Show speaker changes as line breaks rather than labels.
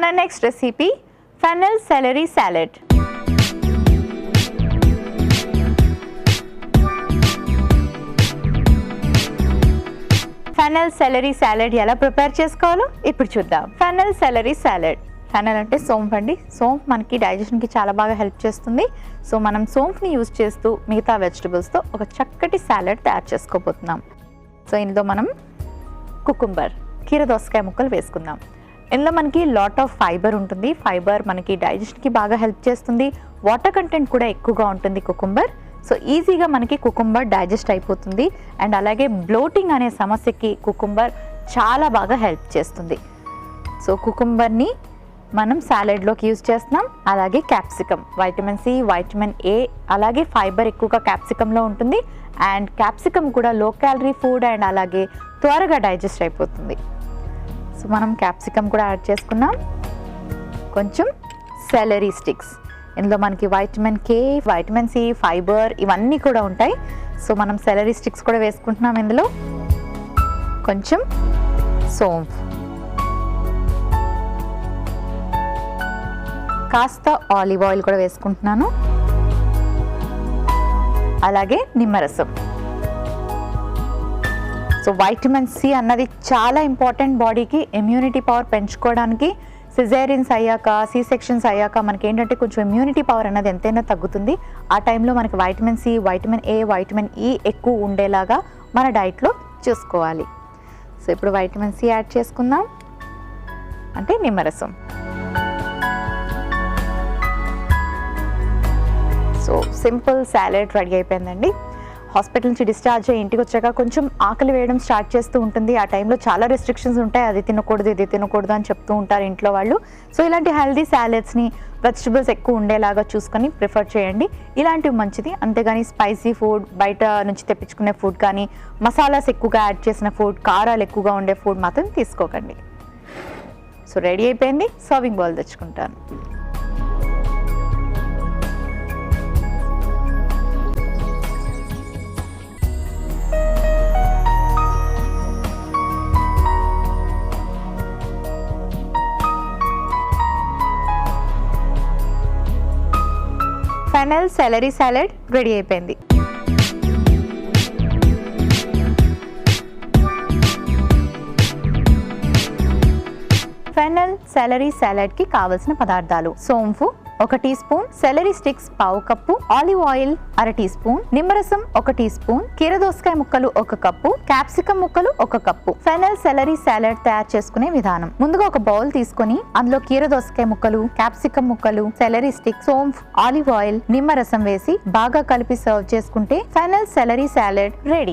మన next recipe fennel celery salad. Fennel celery salad ఎలా prepare చేసుకోవాలో ఇప్పుడు చూద్దాం. Fennel celery salad. ఫెన్నెల్ అంటే సోంఫ్ అండి. సోంఫ్ మనకి డైజెషన్కి చాలా బాగా హెల్ప్ చేస్తుంది. సో మనం సోంఫ్ని యూజ్ చేస్తూ మిగతా వెజిటబుల్స్తో ఒక చక్కటి సాలెడ్ తయారు చేసుకోబోతున్నాం. సో ఇందులో మనం కుకుంబర్, కీరదోసకాయ ముక్కలు వేసుకుందాం. ఇందులో మనకి లాట్ ఆఫ్ ఫైబర్ ఉంటుంది. ఫైబర్ మనకి డైజెషన్కి బాగా హెల్ప్ చేస్తుంది. వాటర్ కంటెంట్ కూడా ఎక్కువగా ఉంటుంది కుకుంబర్. సో ఈజీగా మనకి కుకుంబర్ డైజెస్ట్ అయిపోతుంది. అండ్ అలాగే బ్లోటింగ్ అనే సమస్యకి కుకుంబర్ చాలా బాగా హెల్ప్ చేస్తుంది. సో కుకుంబర్ని మనం సాలెడ్లోకి యూజ్ చేస్తున్నాం. అలాగే capsicum, vitamin C, vitamin A, అలాగే ఫైబర్ ఎక్కువగా క్యాప్సికంలో ఉంటుంది. అండ్ క్యాప్సికమ్ కూడా లో క్యాలరీ ఫుడ్ అండ్ అలాగే త్వరగా డైజెస్ట్ అయిపోతుంది. సో మనం క్యాప్సికమ్ కూడా యాడ్ చేసుకున్నాం. కొంచెం సెలరీ స్టిక్స్. ఇందులో మనకి vitamin K, vitamin C, fibre ఇవన్నీ కూడా ఉంటాయి. సో మనం సెలరీ స్టిక్స్ కూడా వేసుకుంటున్నాం. ఇందులో కొంచెం సోంఫ్, కాస్త ఆలివ్ ఆయిల్ కూడా వేసుకుంటున్నాను. అలాగే నిమ్మరసం. సో వైటమిన్ సి అన్నది చాలా ఇంపార్టెంట్ బాడీకి, ఇమ్యూనిటీ పవర్ పెంచుకోవడానికి. సిజేరియన్స్ అయ్యాక, సి సెక్షన్స్ అయ్యాక మనకి ఏంటంటే కొంచెం ఇమ్యూనిటీ పవర్ అన్నది ఎంతైనా తగ్గుతుంది. ఆ టైంలో మనకి vitamin C, vitamin A, vitamin E ఎక్కువ ఉండేలాగా మన డైట్లో చూసుకోవాలి. సో ఇప్పుడు వైటమిన్ సి యాడ్ చేసుకుందాం, అంటే నిమ్మరసం. సో సింపుల్ సాలెడ్ రెడీ అయిపోయిందండి. హాస్పిటల్ నుంచి డిశ్చార్జ్ అయ్యి ఇంటికి వచ్చాక కొంచెం ఆకలి వేయడం స్టార్ట్ చేస్తూ ఉంటుంది. ఆ టైంలో చాలా రెస్ట్రిక్షన్స్ ఉంటాయి. అది తినకూడదు, ఇది తినకూడదు అని చెప్తూ ఉంటారు ఇంట్లో వాళ్ళు. సో ఇలాంటి హెల్దీ సాలెడ్స్ని వెజిటబుల్స్ ఎక్కువ ఉండేలాగా చూసుకొని ప్రిఫర్ చేయండి. ఇలాంటివి మంచిది. అంతేగాని స్పైసీ ఫుడ్, బయట నుంచి తెప్పించుకునే ఫుడ్ కానీ, మసాలాస్ ఎక్కువగా యాడ్ చేసిన ఫుడ్, కారాలు ఎక్కువగా ఉండే ఫుడ్ మాత్రం తీసుకోకండి. సో రెడీ అయిపోయింది. సర్వింగ్ బౌల్ తెచ్చుకుంటాను. ఫెన్నెల్ సెలరీ సాలెడ్ రెడీ అయిపోయింది. ఫెన్నెల్ సెలరీ సాలెడ్ కి కావలసిన పదార్థాలు: సోంపు 1 teaspoon, celery sticks 1/2 cup, olive oil 1/2 teaspoon, నిమ్మరసం 1 టీ స్పూన్, కీరదోసకాయ ముక్కలు 1 కప్పు, క్యాప్సికమ్ ముక్కలు 1 కప్పు. ఫెన్నెల్ సెలరీ సాలెడ్ తయారు చేసుకునే విధానం: ముందుగా ఒక బౌల్ తీసుకొని అందులో కీరదోసకాయ ముక్కలు, క్యాప్సికమ్ ముక్కలు, salary stick, saunf, olive oil, నిమ్మరసం వేసి బాగా కలిపి సర్వ్ చేసుకుంటే ఫెన్నెల్ సెలరీ సాలెడ్ రెడీ.